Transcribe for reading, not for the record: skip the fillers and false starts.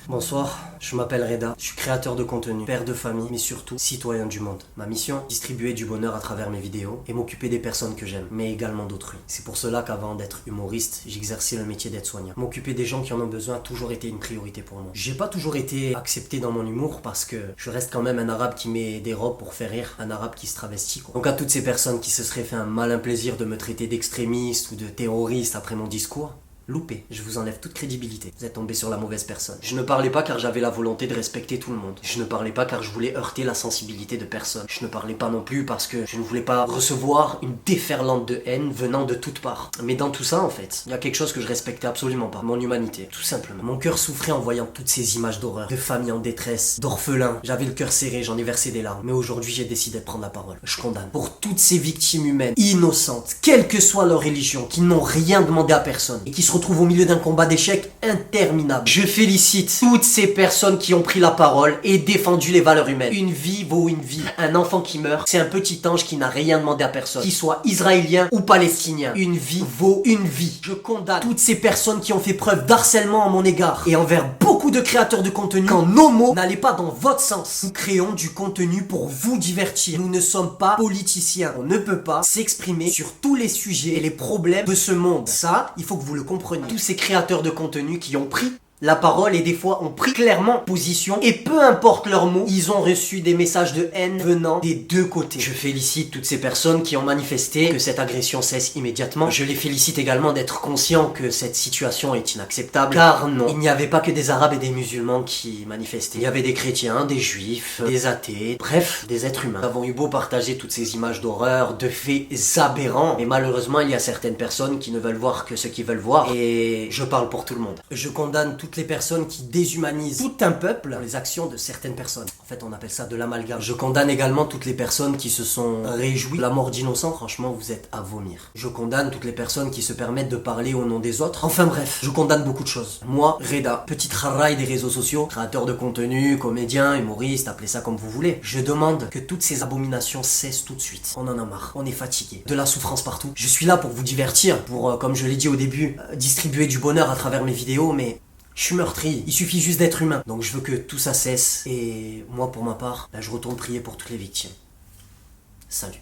Bonsoir, je m'appelle Reda, je suis créateur de contenu, père de famille, mais surtout citoyen du monde. Ma mission, distribuer du bonheur à travers mes vidéos et m'occuper des personnes que j'aime, mais également d'autrui. C'est pour cela qu'avant d'être humoriste, j'exerçais le métier d'aide-soignant. M'occuper des gens qui en ont besoin a toujours été une priorité pour moi. J'ai pas toujours été accepté dans mon humour parce que je reste quand même un arabe qui met des robes pour faire rire, un arabe qui se travestit quoi. Donc à toutes ces personnes qui se seraient fait un malin plaisir de me traiter d'extrémiste ou de terroriste après mon discours, loupé, je vous enlève toute crédibilité. Vous êtes tombé sur la mauvaise personne. Je ne parlais pas car j'avais la volonté de respecter tout le monde. Je ne parlais pas car je voulais heurter la sensibilité de personne. Je ne parlais pas non plus parce que je ne voulais pas recevoir une déferlante de haine venant de toutes parts. Mais dans tout ça, en fait, il y a quelque chose que je respectais absolument pas. Mon humanité, tout simplement. Mon cœur souffrait en voyant toutes ces images d'horreur, de familles en détresse, d'orphelins. J'avais le cœur serré, j'en ai versé des larmes. Mais aujourd'hui, j'ai décidé de prendre la parole. Je condamne. Pour toutes ces victimes humaines, innocentes, quelle que soit leur religion, qui n'ont rien demandé à personne et qui se retrouvent au milieu d'un combat d'échecs interminable. Je félicite toutes ces personnes qui ont pris la parole et défendu les valeurs humaines. Une vie vaut une vie. Un enfant qui meurt, c'est un petit ange qui n'a rien demandé à personne, qu'il soit israélien ou palestinien. Une vie vaut une vie. Je condamne toutes ces personnes qui ont fait preuve d'harcèlement à mon égard et envers beaucoup de créateurs de contenu quand nos mots n'allaient pas dans votre sens. Nous créons du contenu pour vous divertir. Nous ne sommes pas politiciens. On ne peut pas s'exprimer sur tous les sujets et les problèmes de ce monde. Ça, il faut que vous le compreniez. Tous ces créateurs de contenu qui ont pris la parole et des fois ont pris clairement position et peu importe leurs mots, ils ont reçu des messages de haine venant des deux côtés. Je félicite toutes ces personnes qui ont manifesté que cette agression cesse immédiatement. Je les félicite également d'être conscients que cette situation est inacceptable car non, il n'y avait pas que des arabes et des musulmans qui manifestaient. Il y avait des chrétiens, des juifs, des athées, bref, des êtres humains. Nous avons eu beau partager toutes ces images d'horreur, de faits aberrants, mais malheureusement il y a certaines personnes qui ne veulent voir que ce qu'ils veulent voir et je parle pour tout le monde. Je condamne toutes les personnes qui déshumanisent tout un peuple, les actions de certaines personnes. En fait, on appelle ça de l'amalgame. Je condamne également toutes les personnes qui se sont réjouies de la mort d'innocents. Franchement, vous êtes à vomir. Je condamne toutes les personnes qui se permettent de parler au nom des autres. Enfin bref, je condamne beaucoup de choses. Moi, Reda, petit raraille des réseaux sociaux, créateur de contenu, comédien, humoriste, appelez ça comme vous voulez. Je demande que toutes ces abominations cessent tout de suite. On en a marre. On est fatigué. De la souffrance partout. Je suis là pour vous divertir, pour, comme je l'ai dit au début, distribuer du bonheur à travers mes vidéos, mais je suis meurtri, il suffit juste d'être humain. Donc je veux que tout ça cesse. Et moi pour ma part, je retourne prier pour toutes les victimes. Salut.